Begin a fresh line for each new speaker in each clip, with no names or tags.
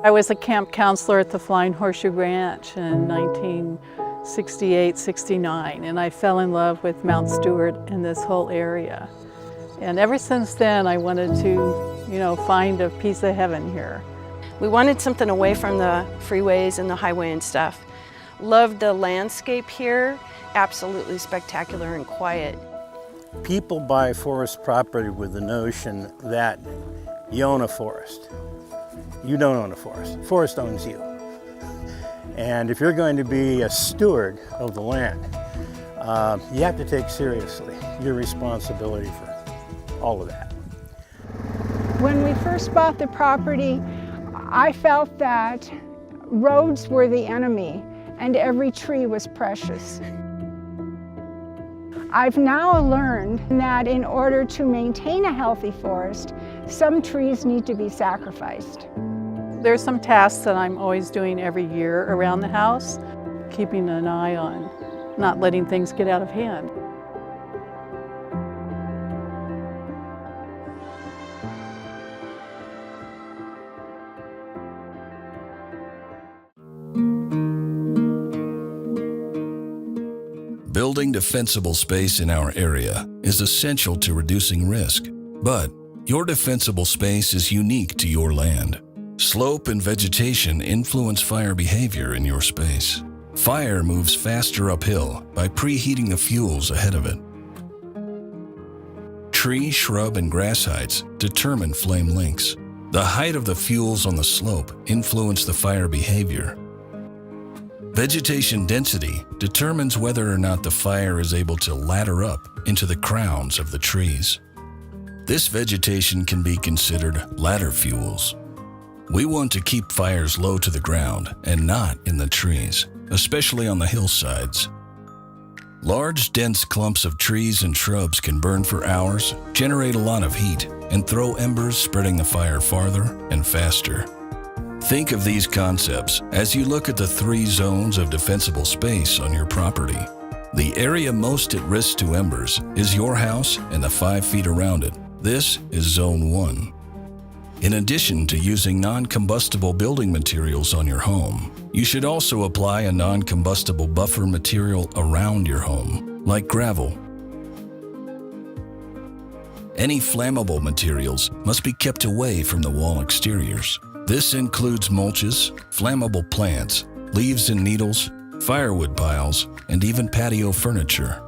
I was a camp counselor at the Flying Horseshoe Ranch in 1968, 69, and I fell in love with Mount Stewart and this whole area. And ever since then, I wanted to, find a piece of heaven here.
We wanted something away from the freeways and the highway and stuff. Loved the landscape here, absolutely spectacular and quiet.
People buy forest property with the notion that you own a forest. You don't own a forest. The forest owns you. And if you're going to be a steward of the land, you have to take seriously your responsibility for all of that.
When we first bought the property, I felt that roads were the enemy and every tree was precious. I've now learned that in order to maintain a healthy forest, some trees need to be sacrificed.
There's some tasks that I'm always doing every year around the house, keeping an eye on not letting things get out of hand.
Building defensible space in our area is essential to reducing risk, but your defensible space is unique to your land. Slope and vegetation influence fire behavior in your space. Fire moves faster uphill by preheating the fuels ahead of it. Tree, shrub, and grass heights determine flame lengths. The height of the fuels on the slope influence the fire behavior. Vegetation density determines whether or not the fire is able to ladder up into the crowns of the trees. This vegetation can be considered ladder fuels. We want to keep fires low to the ground and not in the trees, especially on the hillsides. Large, dense clumps of trees and shrubs can burn for hours, generate a lot of heat, and throw embers, spreading the fire farther and faster. Think of these concepts as you look at the 3 zones of defensible space on your property. The area most at risk to embers is your house and the 5 feet around it. This is Zone 1. In addition to using non-combustible building materials on your home, you should also apply a non-combustible buffer material around your home, like gravel. Any flammable materials must be kept away from the wall exteriors. This includes mulches, flammable plants, leaves and needles, firewood piles, and even patio furniture.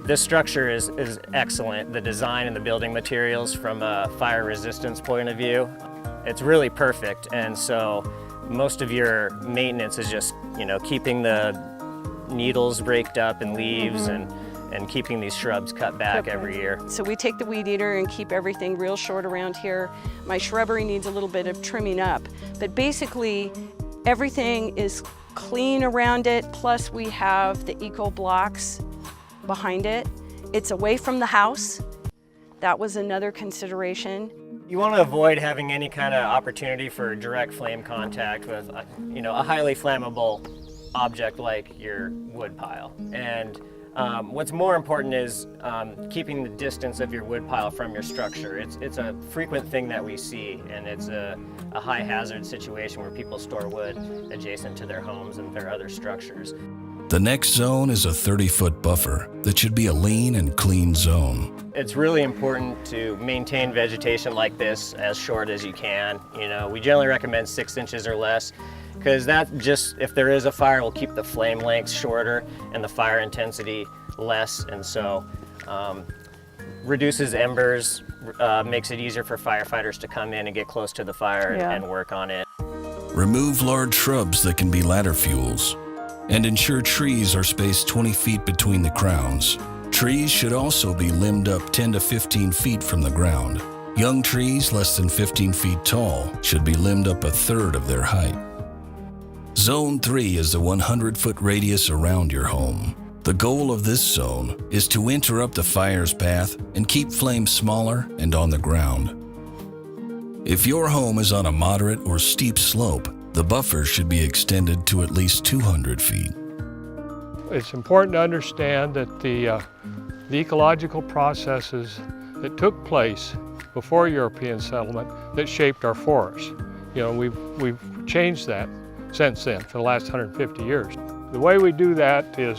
This structure is excellent. The design and the building materials from a fire resistance point of view, it's really perfect. And so most of your maintenance is just, keeping the needles raked up and leaves and keeping these shrubs cut back every year.
So we take the weed eater and keep everything real short around here. My shrubbery needs a little bit of trimming up, but basically everything is clean around it. Plus we have the eco blocks behind it. It's away from the house. That was another consideration.
You want to avoid having any kind of opportunity for direct flame contact with, a highly flammable object like your wood pile. And what's more important is keeping the distance of your wood pile from your structure. It's a frequent thing that we see, and it's a high hazard situation where people store wood adjacent to their homes and their other structures.
The next zone is a 30-foot buffer that should be a lean and clean zone.
It's really important to maintain vegetation like this as short as you can. We generally recommend 6 inches or less, because that just, if there is a fire, will keep the flame lengths shorter and the fire intensity less, and so reduces embers, makes it easier for firefighters to come in and get close to the fire and work on it.
Remove large shrubs that can be ladder fuels, and ensure trees are spaced 20 feet between the crowns. Trees should also be limbed up 10 to 15 feet from the ground. Young trees less than 15 feet tall should be limbed up 1/3 of their height. Zone 3 is the 100-foot radius around your home. The goal of this zone is to interrupt the fire's path and keep flames smaller and on the ground. If your home is on a moderate or steep slope, the buffer should be extended to at least 200 feet.
It's important to understand that the ecological processes that took place before European settlement that shaped our forests. You know, we've changed that since then for the last 150 years. The way we do that is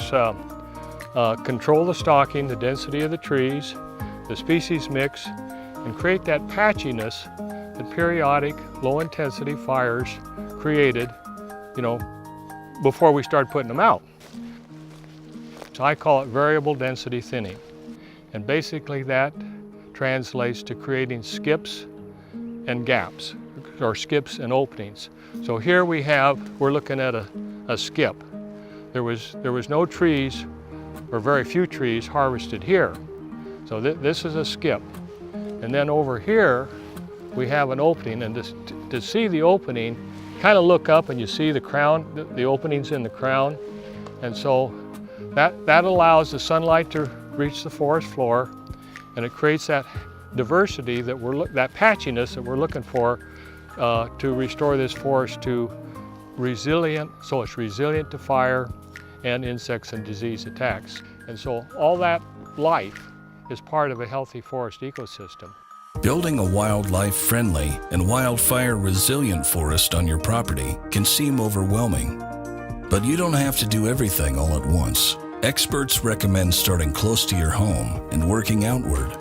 control the stalking, the density of the trees, the species mix, and create that patchiness that periodic low-intensity fires created, you know, before we start putting them out. So I call it variable density thinning. And basically that translates to creating skips and gaps, or skips and openings. So here we're looking at a skip. There was no trees, or very few trees, harvested here. So this is a skip. And then over here, we have an opening, and to see the opening, kind of look up and you see the crown, the openings in the crown. And so that allows the sunlight to reach the forest floor, and it creates that diversity, that patchiness that we're looking for to restore this forest to resilient, so it's resilient to fire and insects and disease attacks. And so all that life is part of a healthy forest ecosystem.
Building a wildlife-friendly and wildfire-resilient forest on your property can seem overwhelming. But you don't have to do everything all at once. Experts recommend starting close to your home and working outward.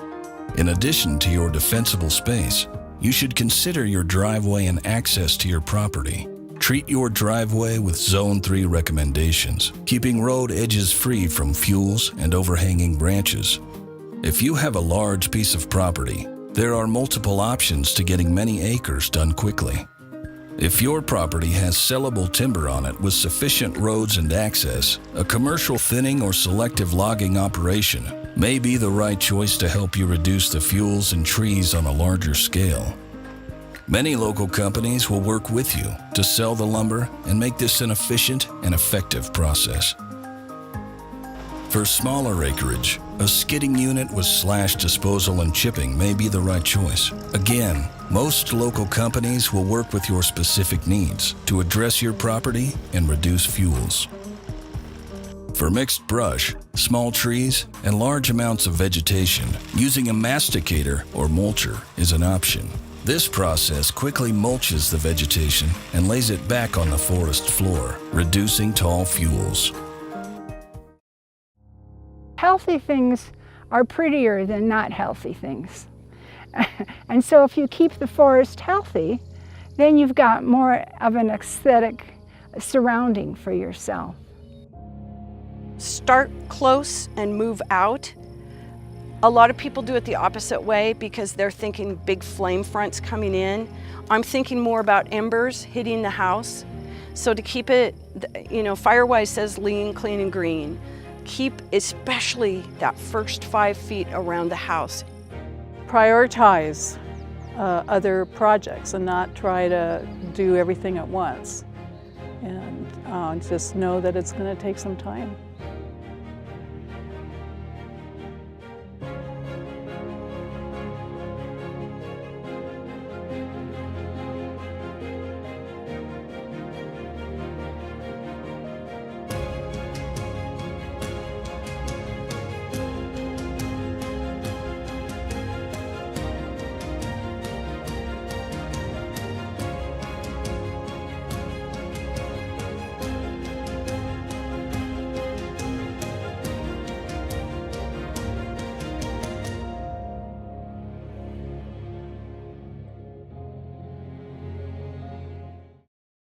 In addition to your defensible space, you should consider your driveway and access to your property. Treat your driveway with Zone 3 recommendations, keeping road edges free from fuels and overhanging branches. If you have a large piece of property, there are multiple options to getting many acres done quickly. If your property has sellable timber on it with sufficient roads and access, a commercial thinning or selective logging operation may be the right choice to help you reduce the fuels and trees on a larger scale. Many local companies will work with you to sell the lumber and make this an efficient and effective process. For smaller acreage, a skidding unit with slash disposal and chipping may be the right choice. Again, most local companies will work with your specific needs to address your property and reduce fuels. For mixed brush, small trees, and large amounts of vegetation, using a masticator or mulcher is an option. This process quickly mulches the vegetation and lays it back on the forest floor, reducing tall fuels.
Healthy things are prettier than not healthy things. And so if you keep the forest healthy, then you've got more of an aesthetic surrounding for yourself.
Start close and move out. A lot of people do it the opposite way because they're thinking big flame fronts coming in. I'm thinking more about embers hitting the house. So to keep it, you know, Firewise says lean, clean, and green. Keep especially that first 5 feet around the house.
Prioritize other projects and not try to do everything at once. And just know that it's going to take some time.